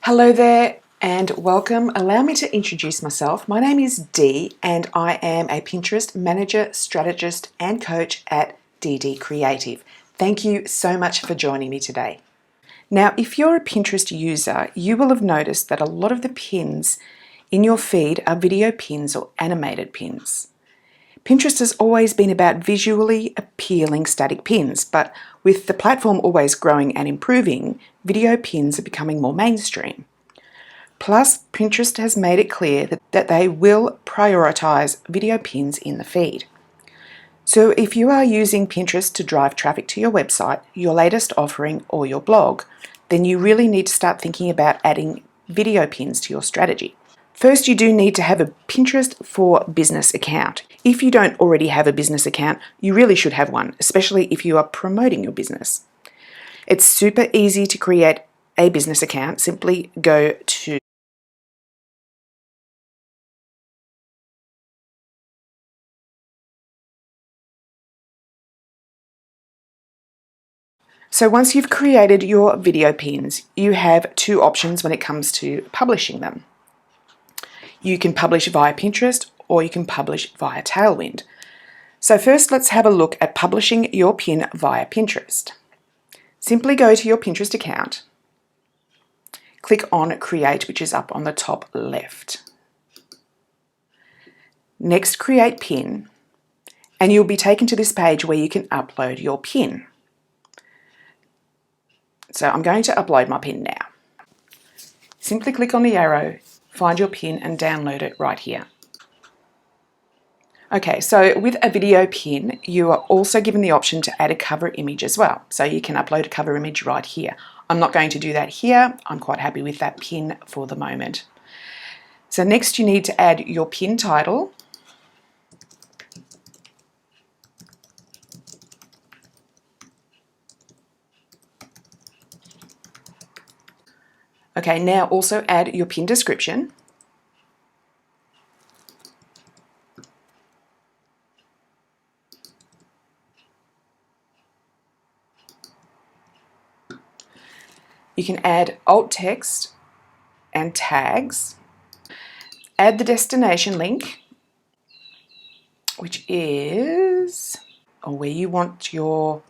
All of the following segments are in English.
Hello there and welcome. Allow me to introduce myself. My name is Dee and I am a Pinterest manager, strategist and coach at DD Creative. Thank you so much for joining me today. Now, if you're a Pinterest user, you will have noticed that a lot of the pins in your feed are video pins or animated pins. Pinterest has always been about visually appealing static pins, but with the platform always growing and improving, video pins are becoming more mainstream. Plus, Pinterest has made it clear that they will prioritize video pins in the feed. So if you are using Pinterest to drive traffic to your website, your latest offering, or your blog, then you really need to start thinking about adding video pins to your strategy. First, you do need to have a Pinterest for Business account. If you don't already have a business account, you really should have one, especially if you are promoting your business. It's super easy to create a business account. Simply go to So once you've created your video pins, you have two options when it comes to publishing them. You can publish via Pinterest or you can publish via Tailwind. So first, let's have a look at publishing your pin via Pinterest. Simply go to your Pinterest account, click on Create, which is up on the top left. Next, Create Pin, and you'll be taken to this page where you can upload your pin. So I'm going to upload my pin now. Simply click on the arrow, find your pin and download it right here. Okay, so with a video pin, you are also given the option to add a cover image as well. So you can upload a cover image right here. I'm not going to do that here. I'm quite happy with that pin for the moment. So next you need to add your pin title. Okay, now also add your pin description. You can add alt text and tags. Add the destination link, which is where you want your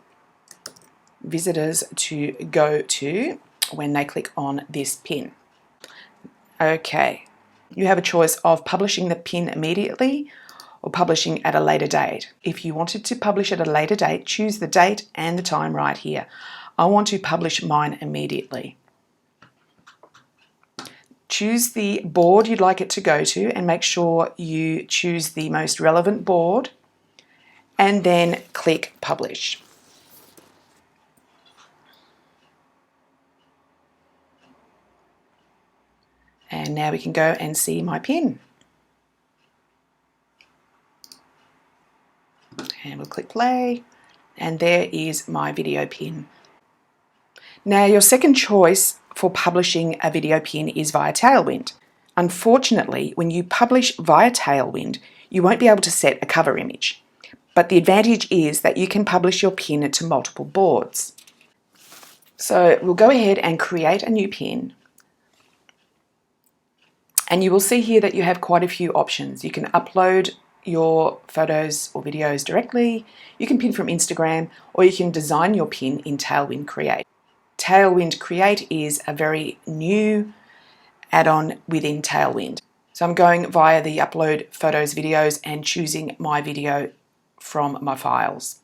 visitors to go to when they click on this pin. Okay, you have a choice of publishing the pin immediately or publishing at a later date. If you wanted to publish at a later date, choose the date and the time right here. I want to publish mine immediately. Choose the board you'd like it to go to and make sure you choose the most relevant board and then click Publish. And now we can go and see my pin. And we'll click play, and there is my video pin. Now your second choice for publishing a video pin is via Tailwind. Unfortunately, when you publish via Tailwind, you won't be able to set a cover image. But the advantage is that you can publish your pin to multiple boards. So we'll go ahead and create a new pin. And you will see here that you have quite a few options. You can upload your photos or videos directly, you can pin from Instagram, or you can design your pin in Tailwind Create. Tailwind Create is a very new add-on within Tailwind. So I'm going via the upload photos, videos, and choosing my video from my files.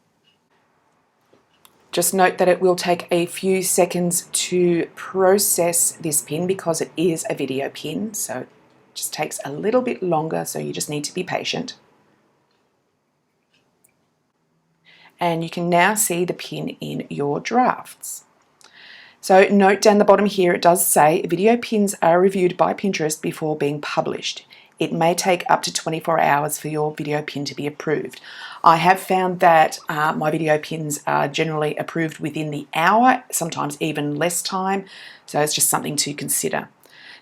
Just note that it will take a few seconds to process this pin because it is a video pin, so it just takes a little bit longer, so you just need to be patient. And you can now see the pin in your drafts. So note down the bottom here, it does say video pins are reviewed by Pinterest before being published. It may take up to 24 hours for your video pin to be approved. I have found that my video pins are generally approved within the hour, sometimes even less time, so it's just something to consider.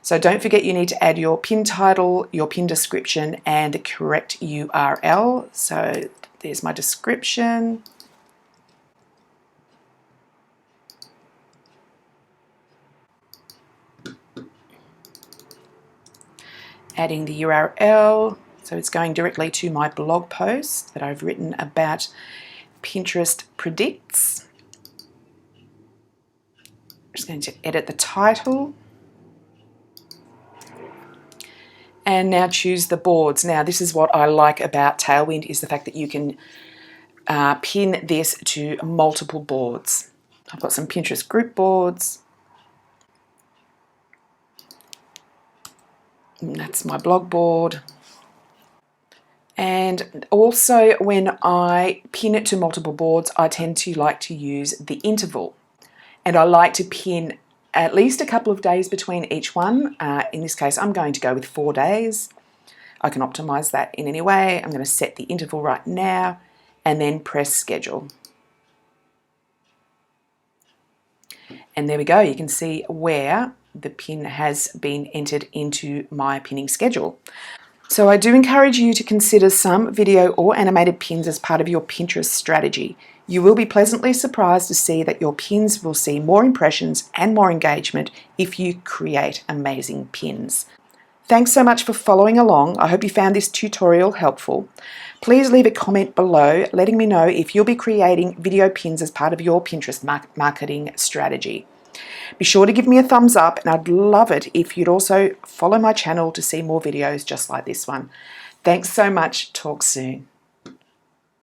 So don't forget you need to add your pin title, your pin description, and the correct URL. So there's my description. adding the URL. So it's going directly to my blog post that I've written about Pinterest Predicts. I'm just going to edit the title. And now choose the boards. Now this is what I like about Tailwind, is the fact that you can pin this to multiple boards. I've got some Pinterest group boards. And that's my blog board. And also when I pin it to multiple boards, I tend to like to use the interval. And I like to pin at least a couple of days between each one. In this case, I'm going to go with 4 days. I can optimize that in any way. I'm going to set the interval right now and then press schedule. And there we go. You can see where the pin has been entered into my pinning schedule. So I do encourage you to consider some video or animated pins as part of your Pinterest strategy. You will be pleasantly surprised to see that your pins will see more impressions and more engagement if you create amazing pins. Thanks so much for following along. I hope you found this tutorial helpful. Please leave a comment below letting me know if you'll be creating video pins as part of your Pinterest marketing strategy. Be sure to give me a thumbs up, and I'd love it if you'd also follow my channel to see more videos just like this one. Thanks so much. Talk soon.